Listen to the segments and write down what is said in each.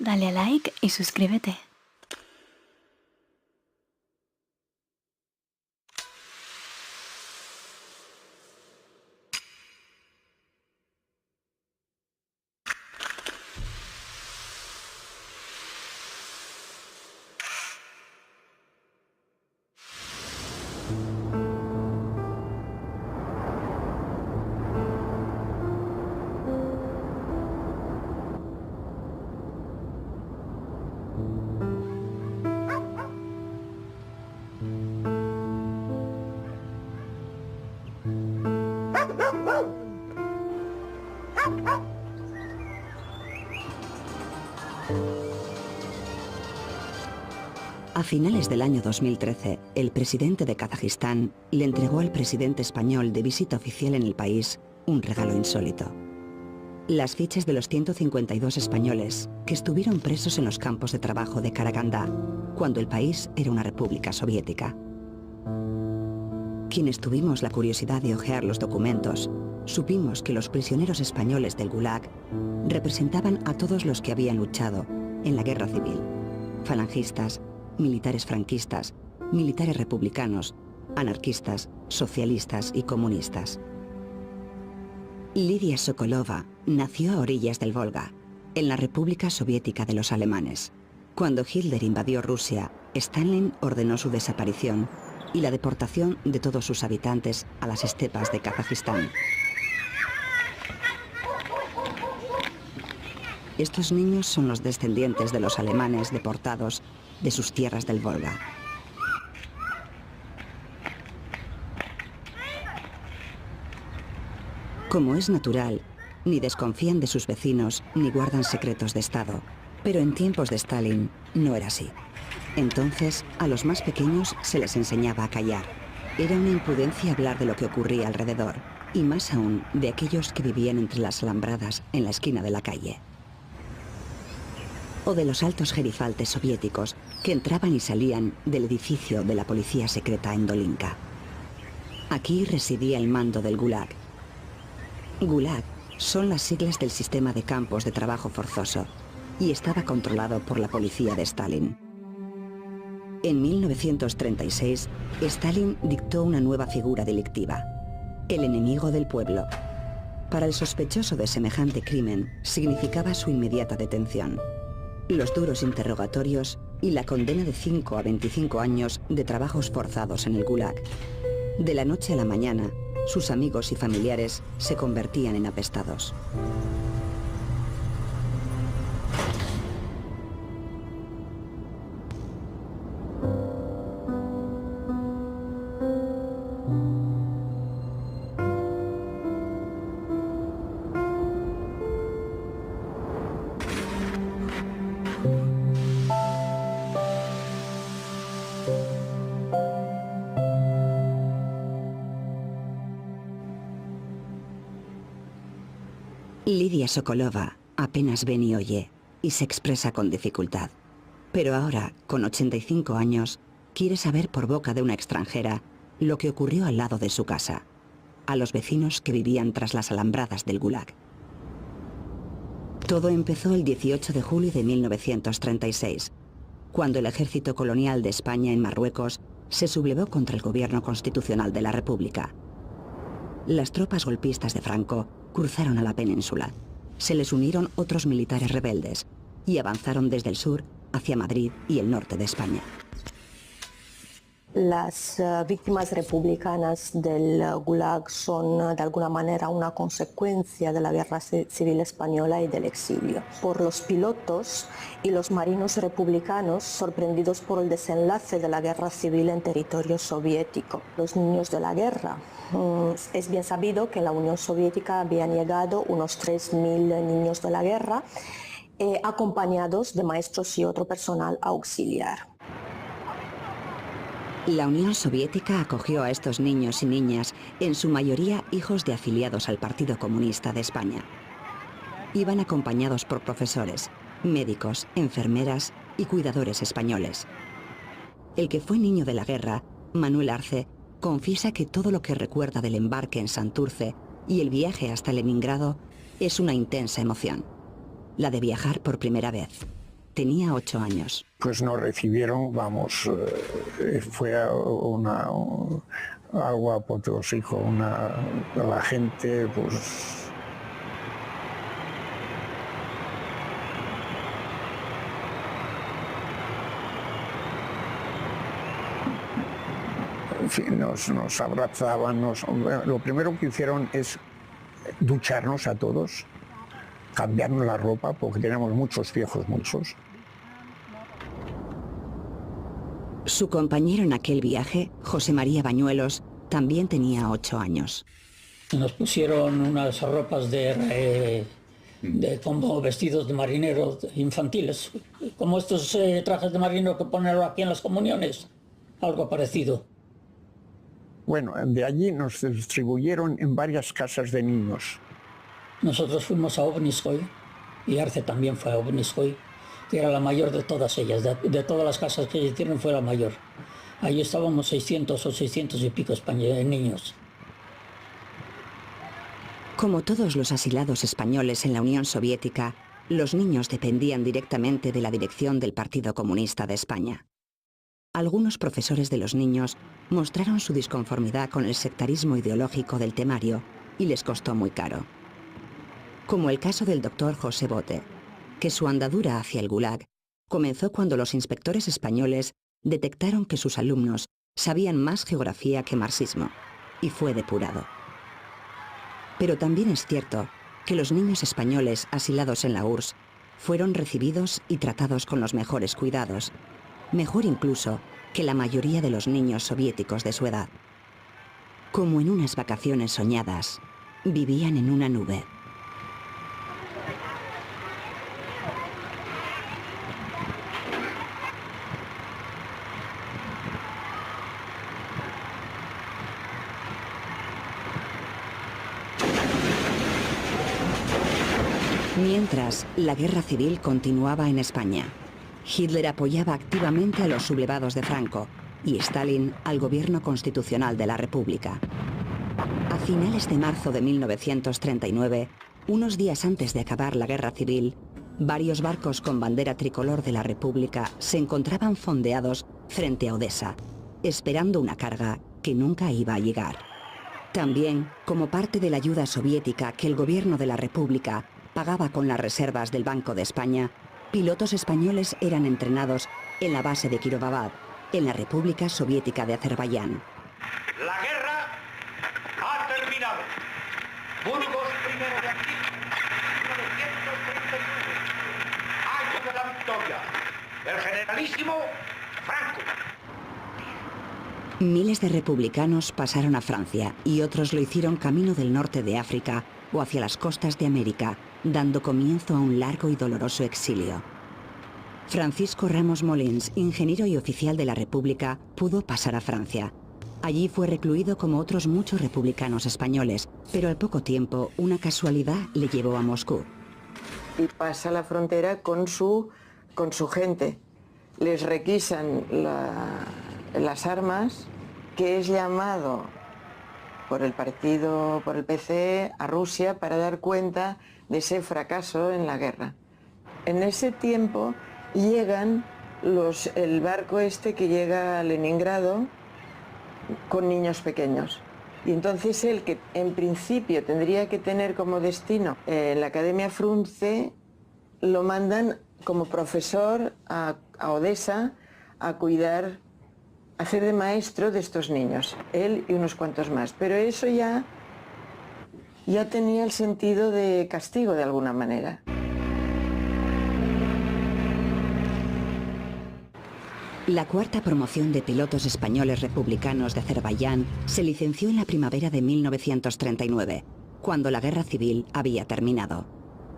Dale a like y suscríbete. A finales del año 2013, el presidente de Kazajistán le entregó al presidente español de visita oficial en el país un regalo insólito. Las fichas de los 152 españoles que estuvieron presos en los campos de trabajo de Karagandá, cuando el país era una república soviética. Quienes tuvimos la curiosidad de hojear los documentos, supimos que los prisioneros españoles del Gulag representaban a todos los que habían luchado en la guerra civil: falangistas, militares franquistas, militares republicanos, anarquistas, socialistas y comunistas. Lidia Sokolova nació a orillas del Volga, en la República Soviética de los Alemanes. Cuando Hitler invadió Rusia, Stalin ordenó su desaparición y la deportación de todos sus habitantes a las estepas de Kazajistán. Estos niños son los descendientes de los alemanes deportados de sus tierras del Volga. Como es natural, ni desconfían de sus vecinos ni guardan secretos de Estado. Pero en tiempos de Stalin no era así. Entonces, a los más pequeños se les enseñaba a callar. Era una imprudencia hablar de lo que ocurría alrededor, y más aún de aquellos que vivían entre las alambradas en la esquina de la calle. O de los altos gerifaltes soviéticos que entraban y salían del edificio de la policía secreta en Dolinka. Aquí residía el mando del Gulag. Gulag son las siglas del sistema de campos de trabajo forzoso y estaba controlado por la policía de Stalin. En 1936, Stalin dictó una nueva figura delictiva: el enemigo del pueblo. Para el sospechoso de semejante crimen, significaba su inmediata detención, los duros interrogatorios y la condena de 5 a 25 años de trabajos forzados en el Gulag. De la noche a la mañana, sus amigos y familiares se convertían en apestados. Lidia Sokolova apenas ve ni oye y se expresa con dificultad. Pero ahora, con 85 años, quiere saber por boca de una extranjera lo que ocurrió al lado de su casa, a los vecinos que vivían tras las alambradas del Gulag. Todo empezó el 18 de julio de 1936, cuando el ejército colonial de España en Marruecos se sublevó contra el gobierno constitucional de la República. Las tropas golpistas de Franco cruzaron a la península. Se les unieron otros militares rebeldes y avanzaron desde el sur hacia Madrid y el norte de España. Las víctimas republicanas del Gulag son de alguna manera una consecuencia de la guerra civil española y del exilio. Por los pilotos y los marinos republicanos sorprendidos por el desenlace de la guerra civil en territorio soviético. Los niños de la guerra. Es bien sabido que en la Unión Soviética habían llegado unos 3.000 niños de la guerra, acompañados de maestros y otro personal auxiliar. La Unión Soviética acogió a estos niños y niñas, en su mayoría hijos de afiliados al Partido Comunista de España. Iban acompañados por profesores, médicos, enfermeras y cuidadores españoles. El que fue niño de la guerra, Manuel Arce, confiesa que todo lo que recuerda del embarque en Santurce y el viaje hasta Leningrado es una intensa emoción, la de viajar por primera vez. Tenía 8 años. Pues nos recibieron, vamos, fue algo apoteósico, la gente, pues... En fin, nos abrazaban, lo primero que hicieron es ducharnos a todos, cambiarnos la ropa, porque teníamos muchos viejos, muchos. Su compañero en aquel viaje, José María Bañuelos, también tenía 8 años. Nos pusieron unas ropas como vestidos de marinero infantiles, como estos trajes de marinero que ponen aquí en las comuniones, algo parecido. Bueno, de allí nos distribuyeron en varias casas de niños. Nosotros fuimos a Obninskoy y Arce también fue a Obninskoy, que era la mayor de todas ellas, de todas las casas que hicieron fue la mayor. Allí estábamos 600 o 600 y pico niños. Como todos los asilados españoles en la Unión Soviética, los niños dependían directamente de la dirección del Partido Comunista de España. Algunos profesores de los niños mostraron su disconformidad con el sectarismo ideológico del temario y les costó muy caro. Como el caso del doctor José Bote, que su andadura hacia el Gulag comenzó cuando los inspectores españoles detectaron que sus alumnos sabían más geografía que marxismo, y fue depurado. Pero también es cierto que los niños españoles asilados en la URSS fueron recibidos y tratados con los mejores cuidados, mejor incluso que la mayoría de los niños soviéticos de su edad. Como en unas vacaciones soñadas, vivían en una nube. Mientras, la guerra civil continuaba en España. Hitler apoyaba activamente a los sublevados de Franco y Stalin al gobierno constitucional de la República. A finales de marzo de 1939, unos días antes de acabar la guerra civil, varios barcos con bandera tricolor de la República se encontraban fondeados frente a Odessa, esperando una carga que nunca iba a llegar. También, como parte de la ayuda soviética que el gobierno de la República pagaba con las reservas del Banco de España, pilotos españoles eran entrenados en la base de Kirovabad, en la República Soviética de Azerbaiyán. La guerra ha terminado. Burgos, 1 de abril de 1939. Año de la victoria. El generalísimo Franco. Miles de republicanos pasaron a Francia y otros lo hicieron camino del norte de África o hacia las costas de América, dando comienzo a un largo y doloroso exilio. Francisco Ramos Molins, ingeniero y oficial de la República, pudo pasar a Francia. Allí fue recluido como otros muchos republicanos españoles, pero al poco tiempo una casualidad le llevó a Moscú. Y pasa la frontera con su gente. Les requisan las armas, que es llamado por el PCE a Rusia para dar cuenta de ese fracaso en la guerra. En ese tiempo llegan el barco que llega a Leningrado con niños pequeños. Y entonces él, que en principio tendría que tener como destino la Academia Frunze, lo mandan como profesor a Odessa a cuidar, a hacer de maestro de estos niños, él y unos cuantos más. Pero eso ya tenía el sentido de castigo de alguna manera. La cuarta promoción de pilotos españoles republicanos de Azerbaiyán se licenció en la primavera de 1939, cuando la guerra civil había terminado.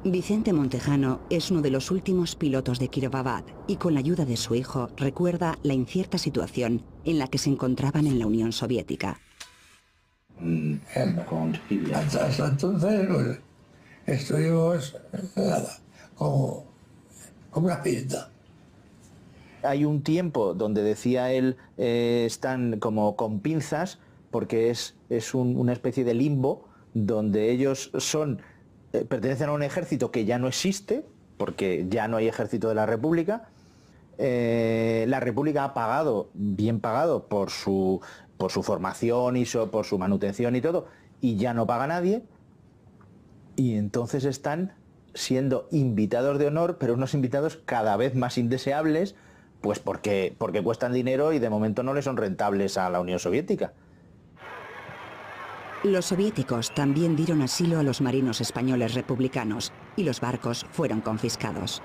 Vicente Montejano es uno de los últimos pilotos de Kirovabad y con la ayuda de su hijo recuerda la incierta situación en la que se encontraban en la Unión Soviética. Hasta entonces pues, estuvimos como una pinta. Hay un tiempo donde decía él están como con pinzas porque es una especie de limbo donde ellos pertenecen a un ejército que ya no existe, porque ya no hay ejército de la República. La República ha pagado, bien pagado, por su formación y por su manutención y todo, y ya no paga nadie. Y entonces están siendo invitados de honor, pero unos invitados cada vez más indeseables, pues porque cuestan dinero y de momento no le son rentables a la Unión Soviética. Los soviéticos también dieron asilo a los marinos españoles republicanos y los barcos fueron confiscados.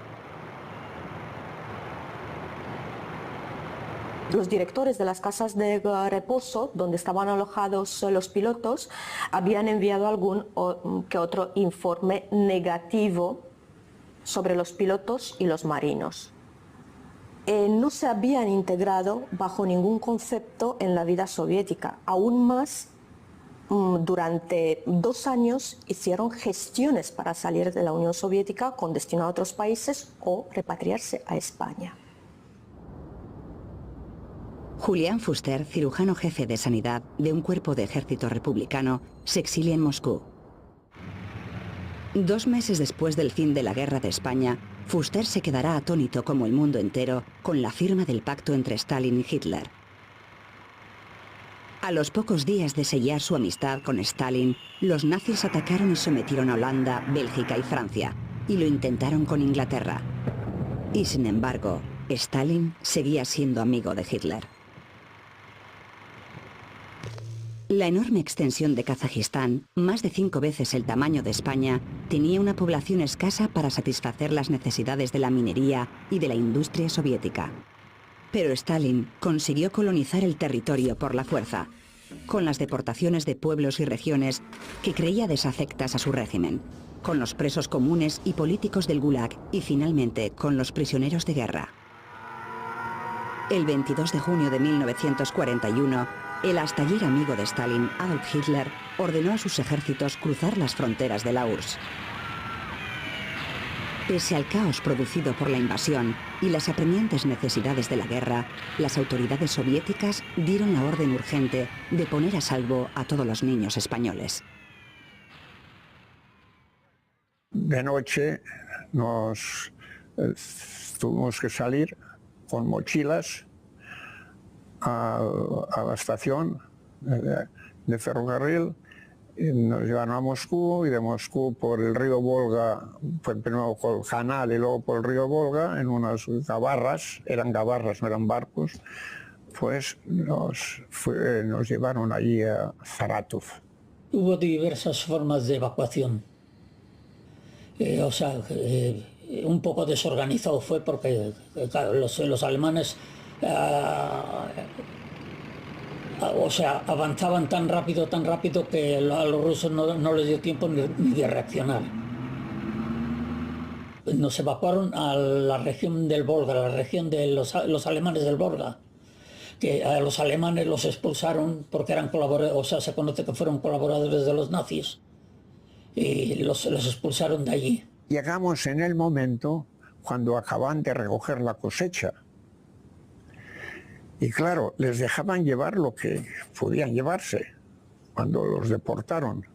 Los directores de las casas de reposo donde estaban alojados los pilotos habían enviado algún que otro informe negativo sobre los pilotos y los marinos. No se habían integrado bajo ningún concepto en la vida soviética. Aún más, durante 2 años hicieron gestiones para salir de la Unión Soviética con destino a otros países o repatriarse a España. Julián Fuster, cirujano jefe de sanidad de un cuerpo de ejército republicano, se exilia en Moscú. 2 meses después del fin de la guerra de España, Fuster se quedará atónito como el mundo entero con la firma del pacto entre Stalin y Hitler. A los pocos días de sellar su amistad con Stalin, los nazis atacaron y sometieron a Holanda, Bélgica y Francia, y lo intentaron con Inglaterra. Y sin embargo, Stalin seguía siendo amigo de Hitler. La enorme extensión de Kazajistán, más de 5 veces el tamaño de España, tenía una población escasa para satisfacer las necesidades de la minería y de la industria soviética. Pero Stalin consiguió colonizar el territorio por la fuerza, con las deportaciones de pueblos y regiones que creía desafectas a su régimen, con los presos comunes y políticos del Gulag y finalmente con los prisioneros de guerra. El 22 de junio de 1941, el hasta ayer amigo de Stalin, Adolf Hitler, ordenó a sus ejércitos cruzar las fronteras de la URSS. Pese al caos producido por la invasión y las apremiantes necesidades de la guerra, las autoridades soviéticas dieron la orden urgente de poner a salvo a todos los niños españoles. De noche tuvimos que salir con mochilas a la estación de ferrocarril, y nos llevaron a Moscú, y de Moscú por el río Volga, primero por el canal y luego por el río Volga, en unas gabarras, eran gabarras, no eran barcos, pues nos llevaron allí a Saratov. Hubo diversas formas de evacuación. Un poco desorganizado fue porque claro, los alemanes avanzaban tan rápido que a los rusos no les dio tiempo ni de reaccionar. Nos evacuaron a la región del Volga, la región de los alemanes del Volga, que a los alemanes los expulsaron porque eran colaboradores, se conoce que fueron colaboradores de los nazis, y los expulsaron de allí. Llegamos en el momento cuando acaban de recoger la cosecha. Y claro, les dejaban llevar lo que podían llevarse cuando los deportaron.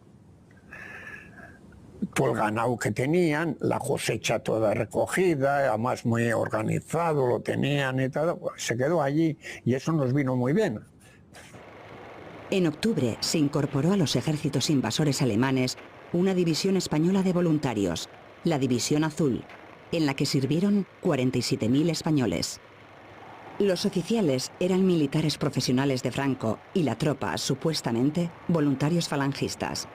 Todo el ganado que tenían, la cosecha toda recogida, además muy organizado, lo tenían y todo, pues se quedó allí y eso nos vino muy bien. En octubre se incorporó a los ejércitos invasores alemanes una división española de voluntarios, la División Azul, en la que sirvieron 47.000 españoles. Los oficiales eran militares profesionales de Franco y la tropa, supuestamente, voluntarios falangistas.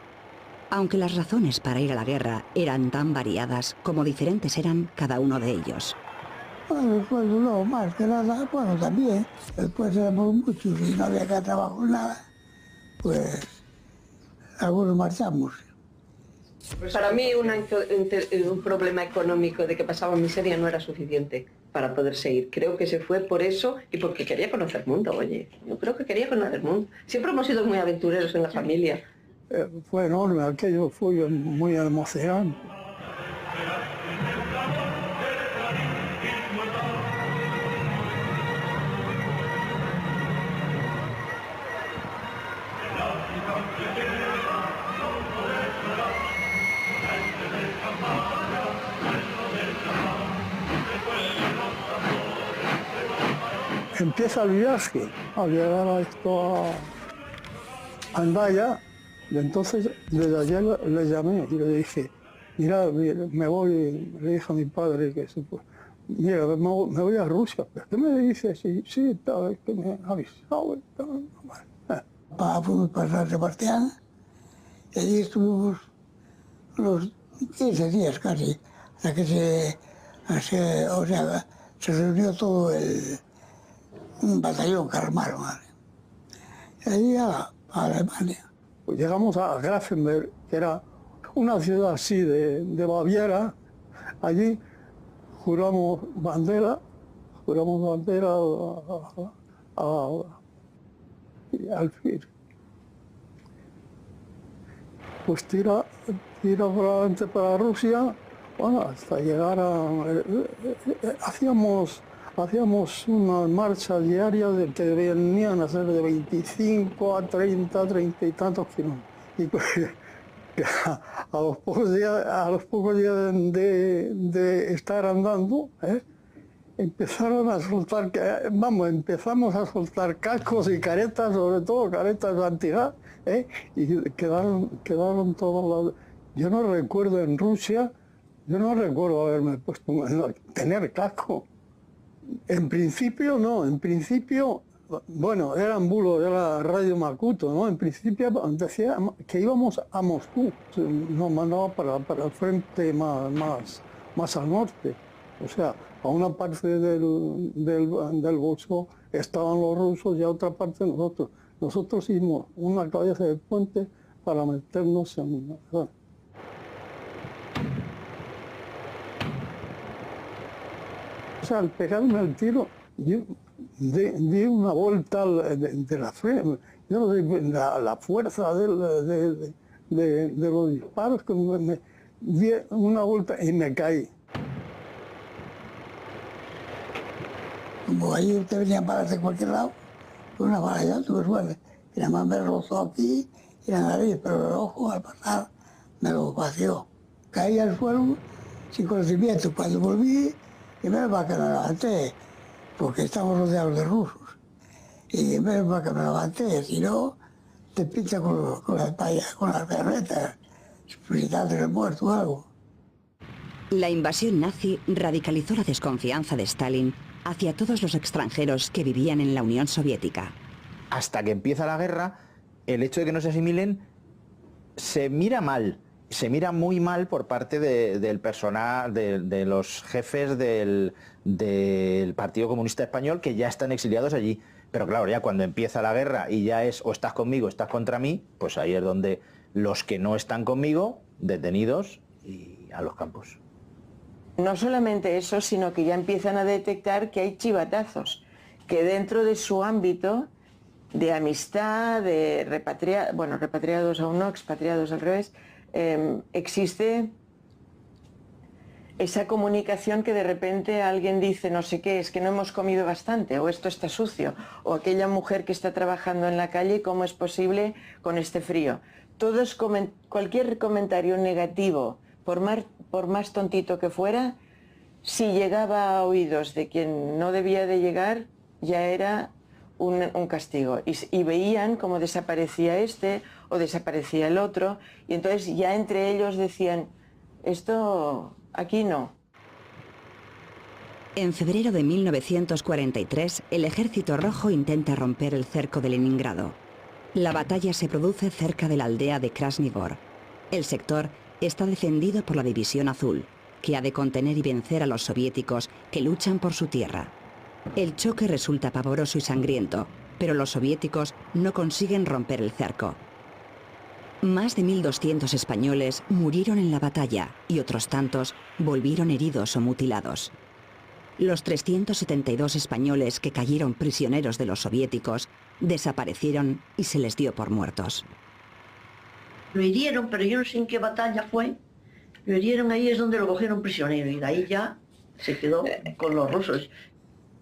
Aunque las razones para ir a la guerra eran tan variadas como diferentes eran cada uno de ellos. Bueno, pues no, más que nada, bueno, también. Después éramos muchos y no había que trabajar nada. Pues algunos marchamos. Pues para mí un problema económico de que pasaba miseria no era suficiente para poderse ir. Creo que se fue por eso y porque quería conocer el mundo, oye. Yo creo que quería conocer el mundo. Siempre hemos sido muy aventureros en la familia. Fue enorme, aquello fue muy emocionante. empieza el viaje, al llegar a Hendaya, y entonces desde allá le llamé y le dije, mira, me voy, le dije a mi padre que mira, me voy a Rusia. ¿Pero qué me dices? Sí, tal, que me ha avisado. Fuimos para San Sebastián y allí estuvimos unos 15 días casi, hasta que se reunió todo un batallón que armaron. Y allí a Alemania. Pues llegamos a Grafenberg, que era una ciudad así de Baviera. Allí juramos bandera al fin. Pues tira probablemente para Rusia, bueno, hasta llegar hacíamos una marcha diaria de que venían a ser de 25 a 30 y tantos kilómetros. Y pues, a los pocos días de estar andando, empezamos a soltar cascos y caretas, sobre todo caretas antigas, y quedaron todas las... Yo no recuerdo en Rusia, haberme puesto, tener casco. En principio no, bueno, eran bulos, era Radio Makuto, ¿no? En principio decía que íbamos a Moscú, nos mandaba para el frente más al norte. O sea, a una parte del Volso estaban los rusos y a otra parte nosotros. Nosotros hicimos una cabeza de puente para meternos en... O sea, al pegarme el tiro, yo di una vuelta de la frente. Yo no sé, la fuerza de los disparos, que me di una vuelta y me caí. Como ahí usted venía a pararse de cualquier lado, una bala ya tuve suerte. Y nada más me rozó aquí y la nariz, pero el ojo al pasar me lo vació. Caí al suelo sin conocimiento. Cuando volví, primero para que me levanté, porque estamos rodeados de rusos. Y primero para que me levanté, si no, te pincha con la espalda, con las perretas, gritando el muerto o algo. La invasión nazi radicalizó la desconfianza de Stalin hacia todos los extranjeros que vivían en la Unión Soviética. Hasta que empieza la guerra, el hecho de que no se asimilen se mira mal. Se mira muy mal por parte del personal, de los jefes del Partido Comunista Español, que ya están exiliados allí. Pero claro, ya cuando empieza la guerra y ya es o estás conmigo o estás contra mí, pues ahí es donde los que no están conmigo, detenidos y a los campos. No solamente eso, sino que ya empiezan a detectar que hay chivatazos, que dentro de su ámbito de amistad, de repatriados aún no, expatriados al revés, existe esa comunicación que de repente alguien dice no sé qué, es que no hemos comido bastante, o esto está sucio, o aquella mujer que está trabajando en la calle, ¿cómo es posible con este frío? Cualquier comentario negativo, por más tontito que fuera, si llegaba a oídos de quien no debía de llegar, ya era un castigo. Y veían cómo desaparecía este o desaparecía el otro, y entonces ya entre ellos decían, esto aquí no. En febrero de 1943, el Ejército Rojo intenta romper el cerco de Leningrado. La batalla se produce cerca de la aldea de Krasny Bor. El sector está defendido por la División Azul, que ha de contener y vencer a los soviéticos que luchan por su tierra. El choque resulta pavoroso y sangriento, pero los soviéticos no consiguen romper el cerco. Más de 1.200 españoles murieron en la batalla y otros tantos volvieron heridos o mutilados. Los 372 españoles que cayeron prisioneros de los soviéticos desaparecieron y se les dio por muertos. Lo hirieron, pero yo no sé en qué batalla fue. Lo hirieron ahí, es donde lo cogieron prisionero, y de ahí ya se quedó con los rusos.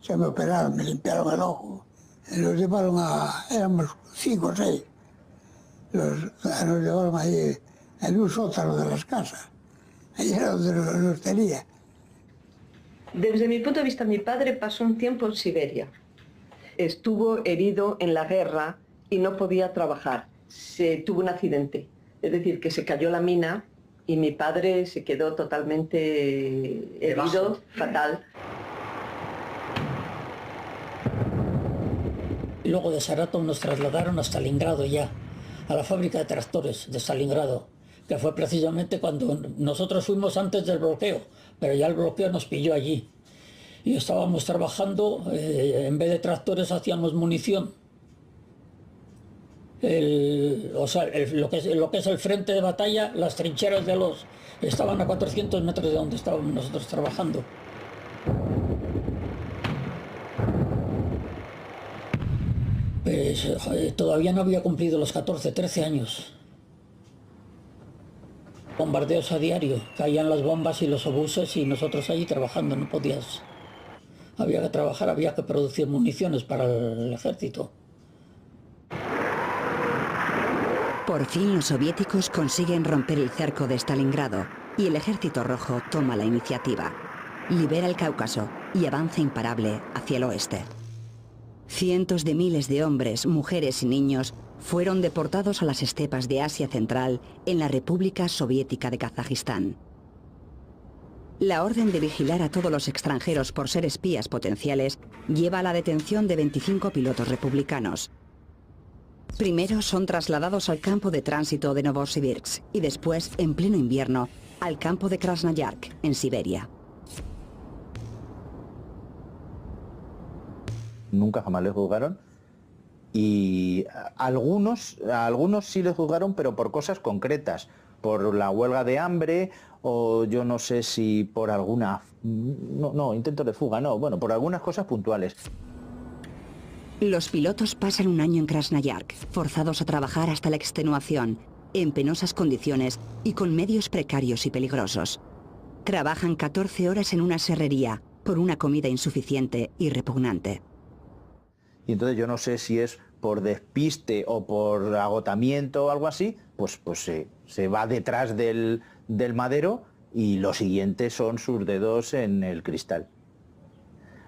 Se me operaron, me limpiaron el ojo. Los llevaron éramos 5 o 6. Nos llevaron ahí en un sótano de las casas. Ahí era donde nos tenía. Desde mi punto de vista, mi padre pasó un tiempo en Siberia. estuvo herido en la guerra y no podía trabajar. Tuvo un accidente, es decir, que se cayó la mina y mi padre se quedó totalmente herido, fatal. Luego de Saratov nos trasladaron a Stalingrado ya, a la fábrica de tractores de Stalingrado, que fue precisamente cuando nosotros fuimos antes del bloqueo, pero ya el bloqueo nos pilló allí. Y estábamos trabajando, en vez de tractores hacíamos munición. Lo que es el frente de batalla, las trincheras estaban a 400 metros de donde estábamos nosotros trabajando. Pues, todavía no había cumplido los 14, 13 años. Bombardeos a diario, caían las bombas y los obuses y nosotros allí trabajando, no podías. Había que trabajar, había que producir municiones para el ejército. Por fin los soviéticos consiguen romper el cerco de Stalingrado y el Ejército Rojo toma la iniciativa. Libera el Cáucaso y avanza imparable hacia el oeste. Cientos de miles de hombres, mujeres y niños fueron deportados a las estepas de Asia Central en la República Soviética de Kazajistán. La orden de vigilar a todos los extranjeros por ser espías potenciales lleva a la detención de 25 pilotos republicanos. Primero son trasladados al campo de tránsito de Novosibirsk y después, en pleno invierno, al campo de Krasnoyarsk, en Siberia. Nunca jamás les juzgaron y a algunos sí les juzgaron, pero por cosas concretas, por la huelga de hambre o yo no sé si por alguna... No, intento de fuga, no, bueno, por algunas cosas puntuales. Los pilotos pasan un año en Krasnoyarsk, forzados a trabajar hasta la extenuación, en penosas condiciones y con medios precarios y peligrosos. Trabajan 14 horas en una serrería por una comida insuficiente y repugnante. Y entonces yo no sé si es por despiste o por agotamiento o algo así, pues se va detrás del madero y lo siguiente son sus dedos en el cristal.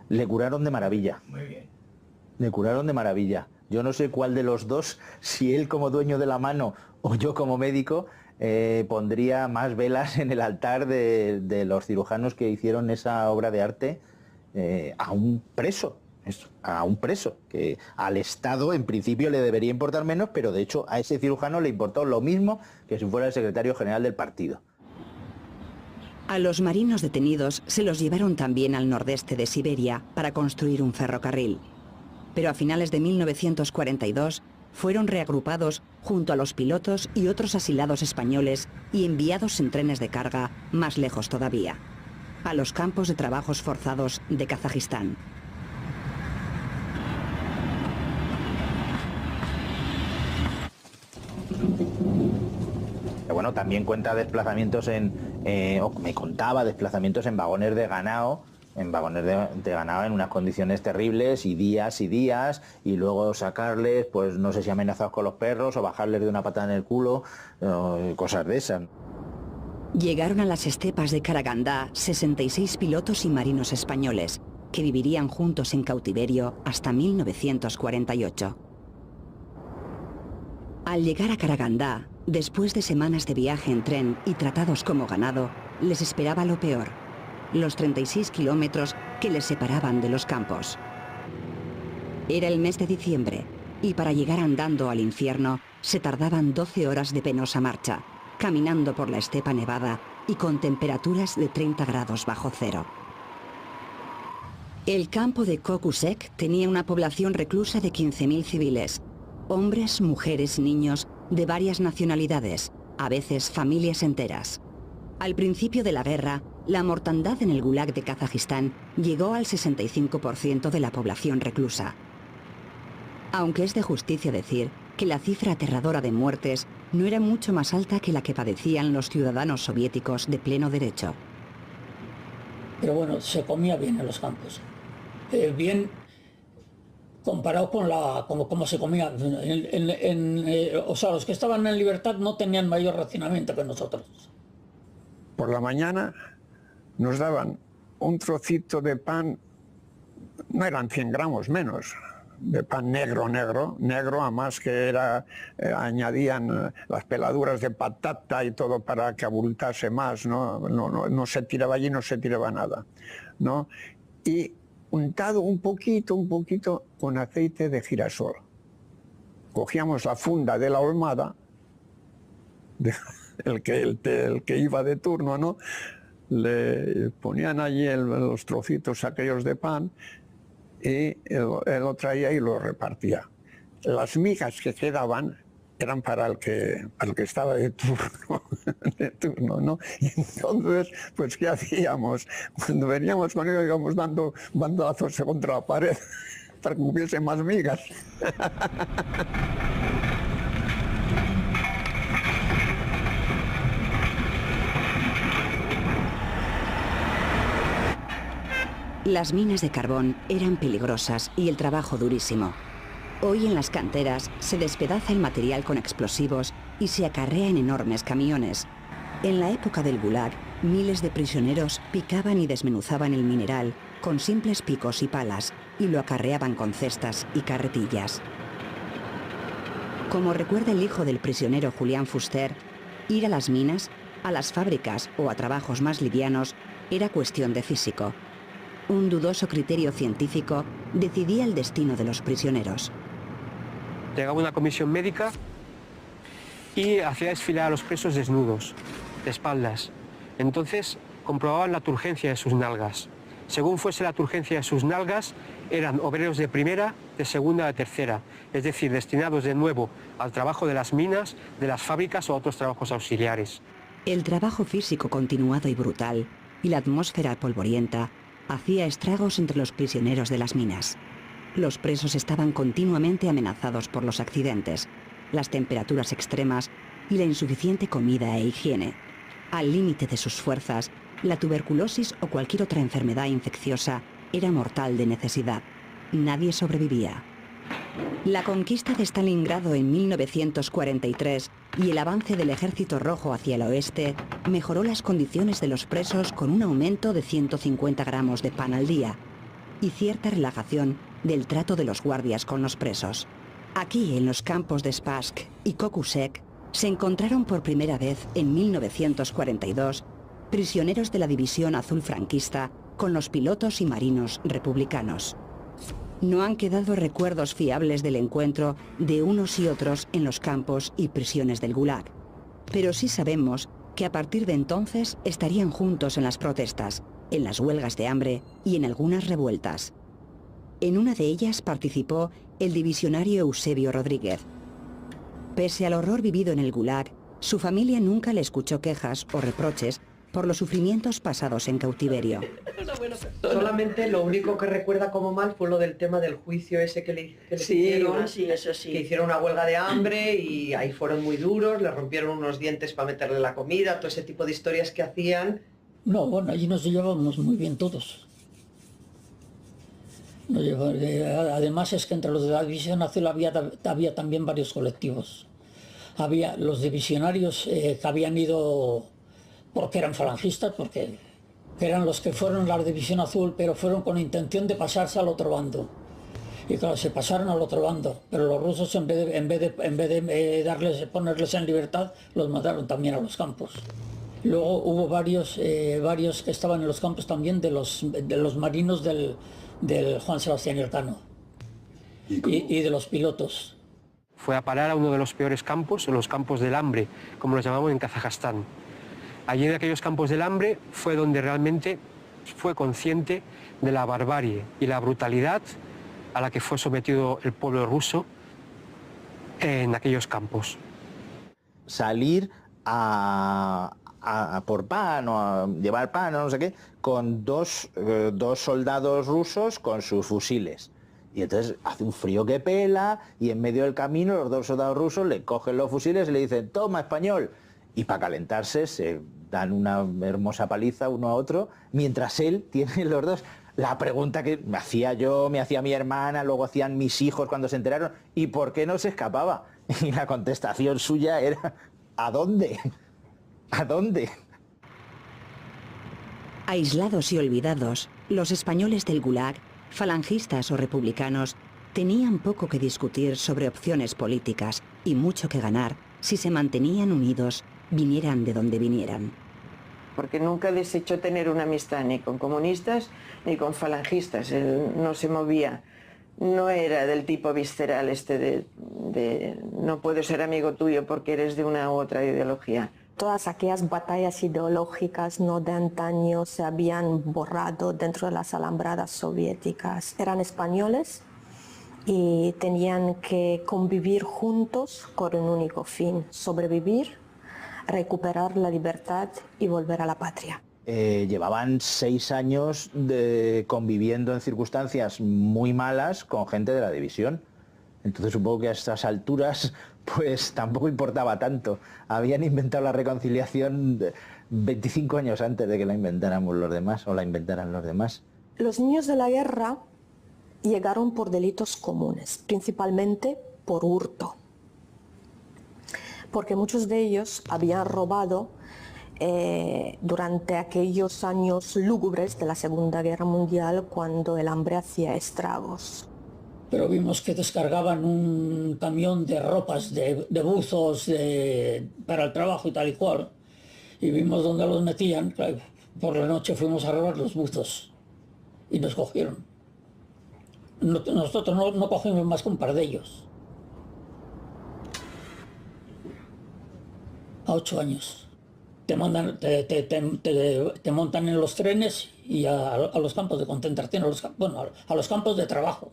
Le curaron de maravilla. Muy bien. Le curaron de maravilla. Yo no sé cuál de los dos, si él como dueño de la mano o yo como médico, pondría más velas en el altar de los cirujanos que hicieron esa obra de arte a un preso. A un preso, que al Estado en principio le debería importar menos, pero de hecho a ese cirujano le importó lo mismo que si fuera el secretario general del partido. A los marinos detenidos se los llevaron también al nordeste de Siberia para construir un ferrocarril. Pero a finales de 1942 fueron reagrupados junto a los pilotos y otros asilados españoles y enviados en trenes de carga más lejos todavía, a los campos de trabajos forzados de Kazajistán. Bueno, también cuenta desplazamientos me contaba desplazamientos en vagones de ganado, en unas condiciones terribles y días, y luego sacarles, pues no sé si amenazados con los perros o bajarles de una patada en el culo, cosas de esas. Llegaron a las estepas de Karagandá 66 pilotos y marinos españoles, que vivirían juntos en cautiverio hasta 1948. Al llegar a Karagandá, después de semanas de viaje en tren y tratados como ganado, les esperaba lo peor: los 36 kilómetros que les separaban de los campos. Era el mes de diciembre, y para llegar andando al infierno se tardaban 12 horas de penosa marcha, caminando por la estepa nevada y con temperaturas de 30 grados bajo cero. El campo de Kokusek tenía una población reclusa de 15.000 civiles, hombres, mujeres y niños de varias nacionalidades, a veces familias enteras. Al principio de la guerra, la mortandad en el Gulag de Kazajistán llegó al 65% de la población reclusa. Aunque es de justicia decir que la cifra aterradora de muertes no era mucho más alta que la que padecían los ciudadanos soviéticos de pleno derecho. Pero bueno, se comía bien en los campos. Bien comparado con cómo se comía. O sea, los que estaban en libertad no tenían mayor racionamiento que nosotros. Por la mañana nos daban un trocito de pan, no eran 100 gramos, menos, pan negro, además que era, añadían las peladuras de patata y todo para que abultase más, no se tiraba allí, no se tiraba nada, ¿no? Y untado un poquito con aceite de girasol. Cogíamos la funda de la ahumada, el que iba de turno, ¿no? Le ponían allí los trocitos aquellos de pan y él lo traía y lo repartía. Las migas que quedaban eran para el que estaba de turno, ¿no? Y entonces, pues, ¿qué hacíamos? Cuando veníamos con ellos íbamos dando bandazos contra la pared para que hubiese más migas. Las minas de carbón eran peligrosas y el trabajo durísimo. Hoy en las canteras se despedaza el material con explosivos y se acarrea en enormes camiones. En la época del Gulag, miles de prisioneros picaban y desmenuzaban el mineral con simples picos y palas y lo acarreaban con cestas y carretillas. Como recuerda el hijo del prisionero Julián Fuster, ir a las minas, a las fábricas o a trabajos más livianos era cuestión de físico. Un dudoso criterio científico decidía el destino de los prisioneros. Llegaba una comisión médica y hacía desfilar a los presos desnudos, de espaldas. Entonces comprobaban la turgencia de sus nalgas. Según fuese la turgencia de sus nalgas, eran obreros de primera, de segunda, de tercera, es decir, destinados de nuevo al trabajo de las minas, de las fábricas o a otros trabajos auxiliares. El trabajo físico continuado y brutal y la atmósfera polvorienta hacía estragos entre los prisioneros de las minas. Los presos estaban continuamente amenazados por los accidentes, las temperaturas extremas y la insuficiente comida e higiene. Al límite de sus fuerzas, la tuberculosis o cualquier otra enfermedad infecciosa era mortal de necesidad. Nadie sobrevivía. La conquista de Stalingrado en 1943 y el avance del Ejército Rojo hacia el oeste mejoró las condiciones de los presos con un aumento de 150 gramos de pan al día y cierta relajación del trato de los guardias con los presos. Aquí, en los campos de Spassk y Kokusek, se encontraron por primera vez en 1942 prisioneros de la División Azul franquista con los pilotos y marinos republicanos. No han quedado recuerdos fiables del encuentro de unos y otros en los campos y prisiones del Gulag, pero sí sabemos que a partir de entonces estarían juntos en las protestas, en las huelgas de hambre y en algunas revueltas. En una de ellas participó el divisionario Eusebio Rodríguez. Pese al horror vivido en el Gulag, su familia nunca le escuchó quejas o reproches por los sufrimientos pasados en cautiverio. Solamente lo único que recuerda como mal fue lo del tema del juicio ese que le hicieron, que hicieron una huelga de hambre y ahí fueron muy duros, le rompieron unos dientes para meterle la comida, todo ese tipo de historias que hacían. No, bueno, allí nos llevábamos muy bien todos. Además es que entre los de la División Azul había también varios colectivos. Había los divisionarios que habían ido porque eran falangistas, porque eran los que fueron a la División Azul, pero fueron con intención de pasarse al otro bando. Y claro, se pasaron al otro bando, pero los rusos en vez de ponerles en libertad, los mandaron también a los campos. Luego hubo varios que estaban en los campos también de los marinos del Juan Sebastián Elcano y de los pilotos. Fue a parar a uno de los peores campos, los campos del hambre, como los llamamos en Kazajstán. Allí en aquellos campos del hambre fue donde realmente fue consciente de la barbarie y la brutalidad a la que fue sometido el pueblo ruso en aquellos campos. Salir a por pan o a llevar pan o no sé qué, con dos soldados rusos con sus fusiles. Y entonces hace un frío que pela y en medio del camino los dos soldados rusos le cogen los fusiles y le dicen «Toma, español». Y para calentarse se dan una hermosa paliza uno a otro, mientras él tiene los dos. La pregunta que me hacía yo, me hacía mi hermana, luego hacían mis hijos cuando se enteraron, ¿y por qué no se escapaba? Y la contestación suya era ¿a dónde? ¿A dónde? Aislados y olvidados, los españoles del Gulag, falangistas o republicanos, tenían poco que discutir sobre opciones políticas y mucho que ganar si se mantenían unidos, vinieran de donde vinieran. Porque nunca desechó tener una amistad ni con comunistas ni con falangistas. Él no se movía, no era del tipo visceral de no puedo ser amigo tuyo porque eres de una u otra ideología. Todas aquellas batallas ideológicas no de antaño se habían borrado dentro de las alambradas soviéticas. Eran españoles y tenían que convivir juntos con un único fin: sobrevivir, recuperar la libertad y volver a la patria. Llevaban 6 años conviviendo en circunstancias muy malas con gente de la división. Entonces supongo que a estas alturas pues tampoco importaba tanto. Habían inventado la reconciliación 25 años antes de que la inventáramos los demás, o la inventaran los demás. Los niños de la guerra llegaron por delitos comunes, principalmente por hurto, porque muchos de ellos habían robado durante aquellos años lúgubres de la Segunda Guerra Mundial, cuando el hambre hacía estragos. Pero vimos que descargaban un camión de ropas, de buzos para el trabajo y tal y cual, y vimos dónde los metían. Por la noche fuimos a robar los buzos y nos cogieron. Nosotros no cogimos más que un par de ellos. A 8 años. Te montan en los trenes y a los campos de concentración, a los campos de trabajo.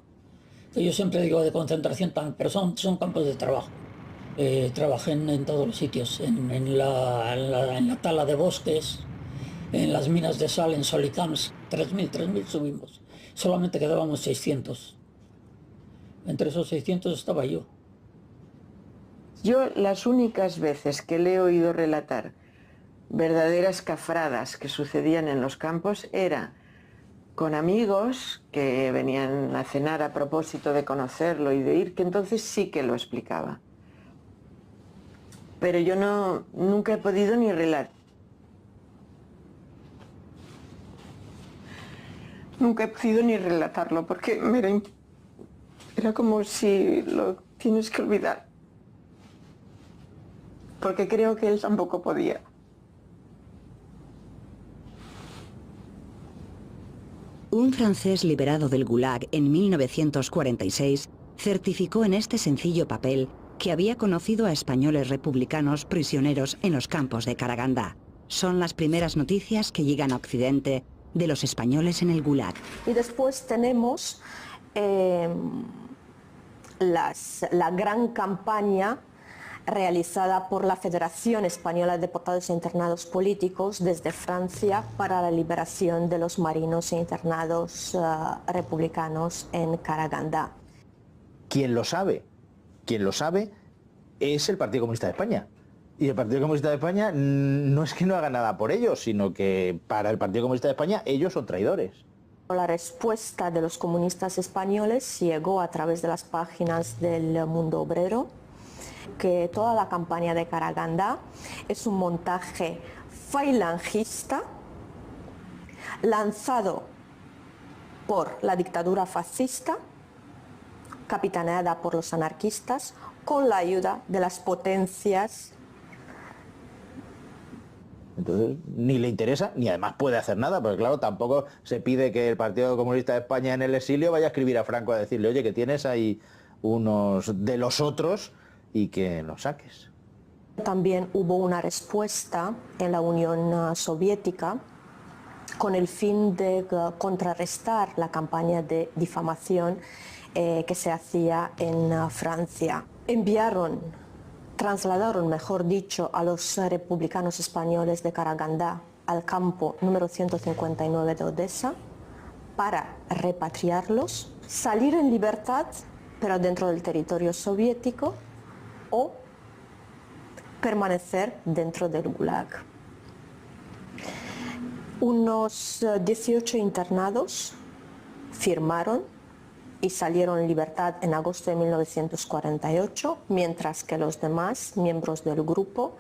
Yo siempre digo de concentración, pero son campos de trabajo. Trabajé en todos los sitios, en la tala de bosques, en las minas de sal, en Solicams. 3.000 subimos. Solamente quedábamos 600. Entre esos 600 estaba yo. Yo las únicas veces que le he oído relatar verdaderas cafradas que sucedían en los campos era con amigos que venían a cenar a propósito de conocerlo y de ir, que entonces sí que lo explicaba. Pero yo nunca he podido ni relatar. Nunca he podido ni relatarlo porque era como si lo tienes que olvidar. Porque creo que él tampoco podía. Un francés liberado del Gulag en 1946 certificó en este sencillo papel que había conocido a españoles republicanos prisioneros en los campos de Karagandá. Son las primeras noticias que llegan a Occidente de los españoles en el Gulag. Y después tenemos la gran campaña realizada por la Federación Española de Deportados e Internados Políticos desde Francia para la liberación de los marinos e internados republicanos en Karagandá. Quien lo sabe es el Partido Comunista de España. Y el Partido Comunista de España no es que no haga nada por ellos, sino que para el Partido Comunista de España ellos son traidores. La respuesta de los comunistas españoles llegó a través de las páginas del Mundo Obrero, que toda la campaña de Karagandá es un montaje falangista lanzado por la dictadura fascista, capitaneada por los anarquistas, con la ayuda de las potencias. Entonces ni le interesa, ni además puede hacer nada, porque claro, tampoco se pide que el Partido Comunista de España en el exilio vaya a escribir a Franco a decirle, oye, que tienes ahí unos de los otros y que los saques. También hubo una respuesta en la Unión Soviética con el fin de contrarrestar la campaña de difamación que se hacía en Francia. Trasladaron, mejor dicho, a los republicanos españoles de Karagandá al campo número 159 de Odessa para repatriarlos, salir en libertad, pero dentro del territorio soviético, o permanecer dentro del Gulag. Unos 18 internados firmaron y salieron en libertad en agosto de 1948, mientras que los demás miembros del grupo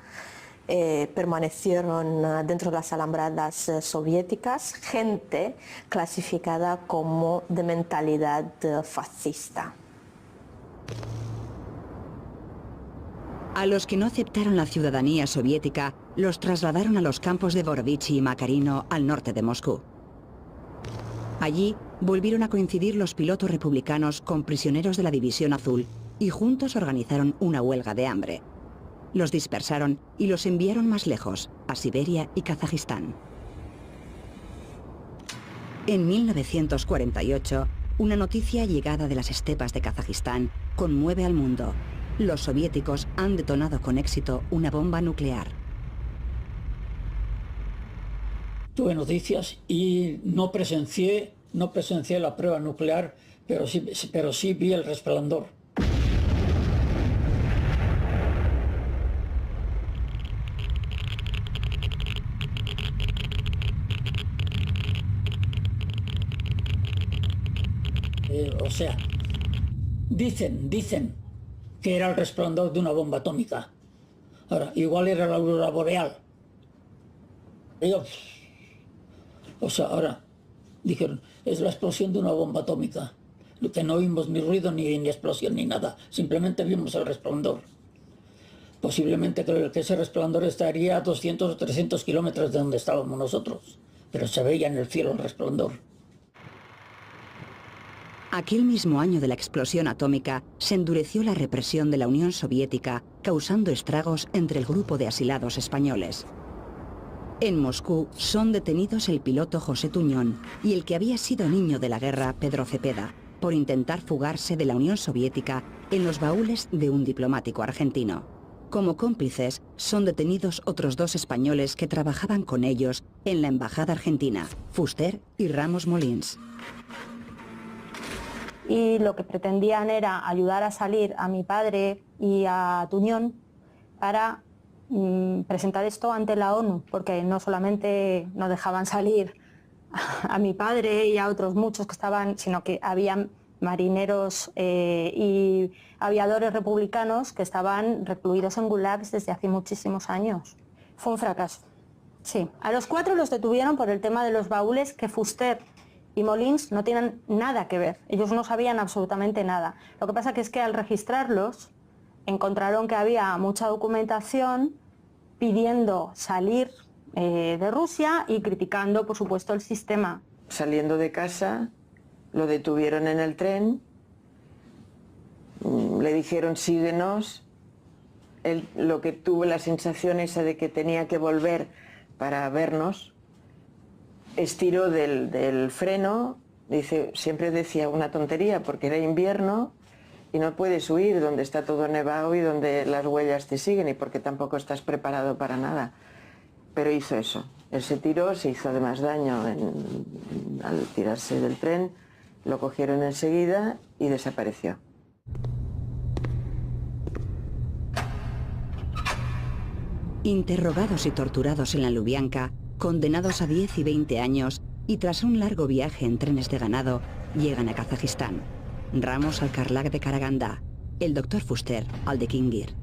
permanecieron dentro de las alambradas soviéticas, gente clasificada como de mentalidad fascista. A los que no aceptaron la ciudadanía soviética, los trasladaron a los campos de Borovichy y Makarino, al norte de Moscú. Allí volvieron a coincidir los pilotos republicanos con prisioneros de la División Azul y juntos organizaron una huelga de hambre. Los dispersaron y los enviaron más lejos, a Siberia y Kazajistán. En 1948, una noticia llegada de las estepas de Kazajistán conmueve al mundo. Los soviéticos han detonado con éxito una bomba nuclear. Tuve noticias y no presencié la prueba nuclear, pero sí vi el resplandor. O sea, dicen que era el resplandor de una bomba atómica. Ahora, igual era la aurora boreal. Ahora dijeron, es la explosión de una bomba atómica. Que no vimos ni ruido, ni explosión, ni nada. Simplemente vimos el resplandor. Posiblemente que ese resplandor estaría a 200 o 300 kilómetros de donde estábamos nosotros. Pero se veía en el cielo el resplandor. Aquel mismo año de la explosión atómica se endureció la represión de la Unión Soviética, causando estragos entre el grupo de asilados españoles. En Moscú son detenidos el piloto José Tuñón y el que había sido niño de la guerra, Pedro Cepeda, por intentar fugarse de la Unión Soviética en los baúles de un diplomático argentino. Como cómplices son detenidos otros 2 españoles que trabajaban con ellos en la embajada argentina, Fuster y Ramos Molins. Y lo que pretendían era ayudar a salir a mi padre y a Tuñón para presentar esto ante la ONU, porque no solamente no dejaban salir a mi padre y a otros muchos que estaban, sino que había marineros y aviadores republicanos que estaban recluidos en gulags desde hace muchísimos años. Fue un fracaso, sí. A los 4 los detuvieron por el tema de los baúles, que Fuster y Molins no tienen nada que ver. Ellos no sabían absolutamente nada. Lo que pasa que es que al registrarlos encontraron que había mucha documentación pidiendo salir de Rusia y criticando, por supuesto, el sistema. Saliendo de casa, lo detuvieron en el tren, le dijeron síguenos. Él lo que tuvo la sensación esa de que tenía que volver para vernos, estiró del freno, dice, siempre decía una tontería porque era invierno y no puedes huir donde está todo nevado y donde las huellas te siguen y porque tampoco estás preparado para nada. Pero hizo eso, él se tiró, se hizo además daño al tirarse del tren, lo cogieron enseguida y desapareció. Interrogados y torturados en la Lubyanka, condenados a 10 y 20 años y tras un largo viaje en trenes de ganado, llegan a Kazajistán. Ramos al Karlak de Karagandá, el doctor Fuster al de Kingir.